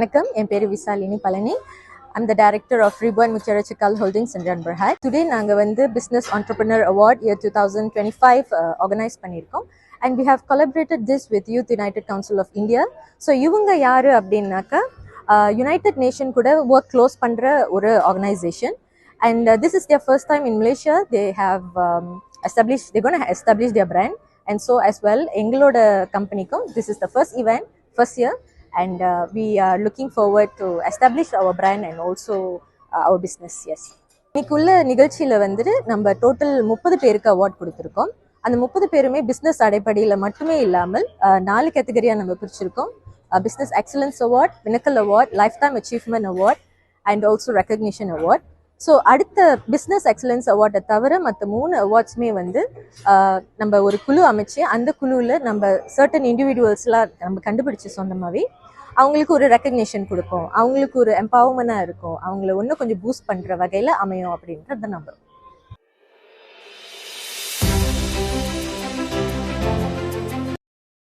வணக்கம், என் பேரு Visalini Palani. I'm the director of Reborn Mucharachikkal Holdings in Ranberhat. Today நாங்க வந்து Business Entrepreneur Award year 2025 organize பண்ணியிருக்கோம். And we have collaborated this with Youth United Council of India. So இவங்க யாரு அப்படின்னாக்கா United Nation கூட work close பண்ற ஒரு organization. And this is their first time in Malaysia. They have they're going to establish their brand. And so as well, எங்களோட கம்பெனிக்கும் this is the first event, first year. And we are looking forward to establish our brand and also our business. Yes. இன்னைக்குள்ள நிகழ்ச்சியில் வந்துட்டு நம்ம total 30 பேருக்கு award கொடுத்துருக்கோம். அந்த 30 பேருமே business அடிப்படையில் மட்டுமே இல்லாமல் 4 கேட்டகரியாக நம்ம பிரிச்சிருக்கோம். Business excellence award, pinnacle award, life time achievement award and also recognition award. So அடுத்த பிஸ்னஸ் எக்ஸலன்ஸ் அவார்டை தவிர மற்ற 3 அவார்ட்ஸுமே வந்து நம்ம ஒரு குழு அமைச்சு அந்த குழுவில் நம்ம சர்டன் இண்டிவிஜுவல்ஸ்லாம் நம்ம கண்டுபிடிச்சி சொந்தமாகவே அவங்களுக்கு ஒரு ரெக்கக்னிஷன் கொடுப்போம், அவங்களுக்கு ஒரு எம்பவர்மெண்டாக இருக்கும், அவங்கள இன்னும் கொஞ்சம் பூஸ்ட் பண்ணுற வகையில் அமையும் அப்படின்றத நம்புறோம்.